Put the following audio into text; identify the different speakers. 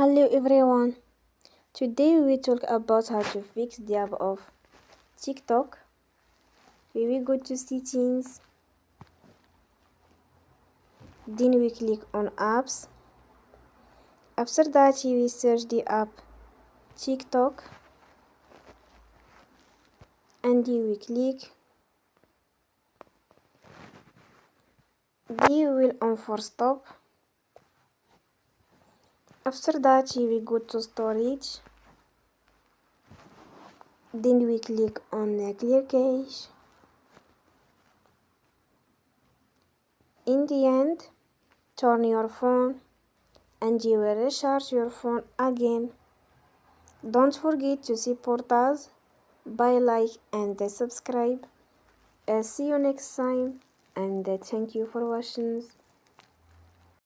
Speaker 1: Hello everyone. Today we talk about how to fix the app of TikTok. We will go to settings, then we click on apps. After that we search the app TikTok and we click. Then we will on for stop. After that we go to storage. Then we click on clear cache. In the end, turn your phone and you will recharge your phone again. Don't forget to support us by like and subscribe. See you next time and thank you for watching.